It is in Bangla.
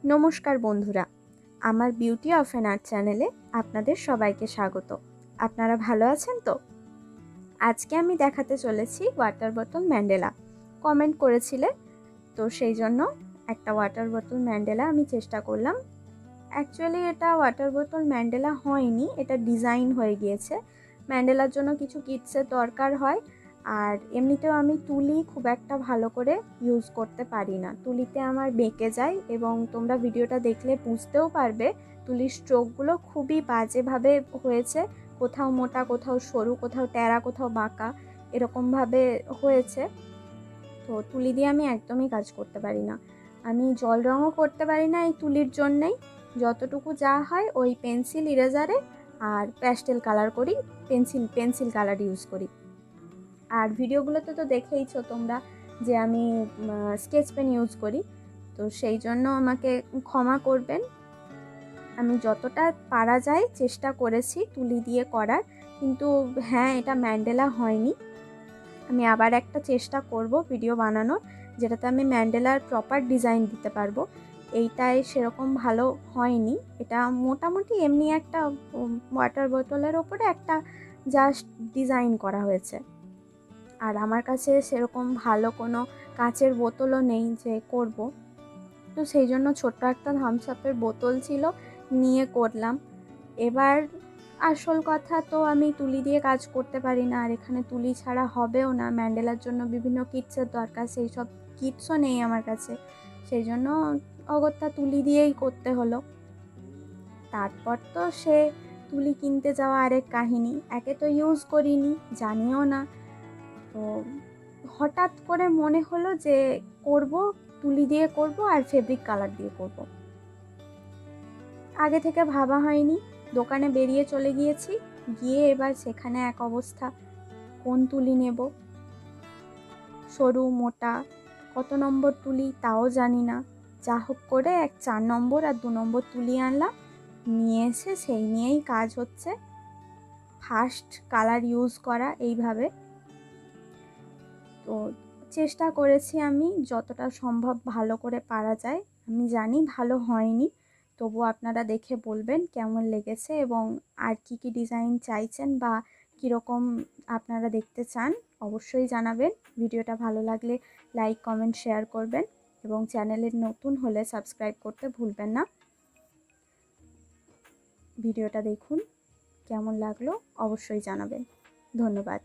নমস্কার বন্ধুরা, আমার বিউটি অফ অ্যান আর্ট চ্যানেলে আপনাদের সবাইকে স্বাগত। আপনারা ভালো আছেন তো? আজকে আমি দেখাতে চলেছি ওয়াটার বোতল ম্যান্ডেলা। কমেন্ট করেছিলে, তো সেই জন্য একটা ওয়াটার বোতল ম্যান্ডেলা আমি চেষ্টা করলাম। অ্যাকচুয়ালি এটা ওয়াটার বোতল ম্যান্ডেলা হয়নি, এটা ডিজাইন হয়ে গিয়েছে। ম্যান্ডেলার জন্য কিছু কিটসের দরকার হয়, আর এমনিতেও আমি তুলি খুব একটা ভালো করে ইউজ করতে পারি না। তুলিতে আমার বেঁকে যায় এবং তোমরা ভিডিওটা দেখলে বুঝতেও পারবে তুলির স্ট্রোকগুলো খুবই বাজেভাবে হয়েছে। কোথাও মোটা, কোথাও সরু, কোথাও ট্যাড়া, কোথাও বাঁকা, এরকমভাবে হয়েছে। তো তুলি দিয়ে আমি একদমই কাজ করতে পারি না। আমি জল রঙও করতে পারি না এই তুলির জন্যেই। যতটুকু যা হয় ওই পেন্সিল ইরেজারে আর প্যাস্টেল কালার করি, পেন্সিল কালার ইউজ করি। আর ভিডিওগুলোতে তো দেখেইছো তোমরা যে আমি স্কেচ পেন ইউজ করি, তো সেই জন্য আমাকে ক্ষমা করবেন। আমি যতটা পারা যায় চেষ্টা করেছি তুলি দিয়ে করার, কিন্তু হ্যাঁ, এটা ম্যান্ডেলা হয়নি। আমি আবার একটা চেষ্টা করব ভিডিও বানানোর, যেটাতে আমি ম্যান্ডেলার প্রপার ডিজাইন দিতে পারবো। এইটায় সেরকম ভালো হয়নি, এটা মোটামুটি এমনি একটা ওয়াটার বোতলের ওপরে একটা জাস্ট ডিজাইন করা হয়েছে। আর আমার কাছে সেরকম ভালো কোনো কাচের বোতলও নেই যে করব, তো সেই জন্য ছোট্ট একটা থামস আপের বোতল ছিল, নিয়ে করলাম। এবার আসল কথা তো আমি তুলি দিয়ে কাজ করতে পারি না, আর এখানে তুলি ছাড়া হবেও না। ম্যান্ডেলার জন্য বিভিন্ন কিটসের দরকার, সেই সব কিটসও নেই আমার কাছে, সেই জন্য অগত্যা তুলি দিয়েই করতে হলো। তারপর তো সে তুলি কিনতে যাওয়া আরেক কাহিনী। একে তো ইউজ করিনি, জানিও না, তো হঠাৎ করে মনে হলো যে করব, তুলি দিয়ে করব আর ফেব্রিক কালার দিয়ে করব। আগে থেকে ভাবা হয়নি, দোকানে বেরিয়ে চলে গিয়েছি, গিয়ে এবার সেখানে এক অবস্থা, কোন তুলি নেব, সরু মোটা, কত নম্বর তুলি তাও জানি না। যা হোক করে এক 4 নম্বর আর 2 নম্বর তুলি আনলাম, নিয়ে এসে সেই নিয়েই কাজ হচ্ছে। ফার্স্ট কালার ইউজ করা এইভাবে। তো চেষ্টা করেছি আমি যতটা সম্ভব ভালো করে পারা যায়। আমি জানি ভালো হয়নি, তবু আপনারা দেখে বলবেন কেমন লেগেছে এবং আর কি কি ডিজাইন চাইছেন বা কীরকম আপনারা দেখতে চান অবশ্যই জানাবেন। ভিডিওটা ভালো লাগলে লাইক, কমেন্ট, শেয়ার করবেন এবং চ্যানেলের নতুন হলে সাবস্ক্রাইব করতে ভুলবেন না। ভিডিওটা দেখুন, কেমন লাগলো অবশ্যই জানাবেন। ধন্যবাদ।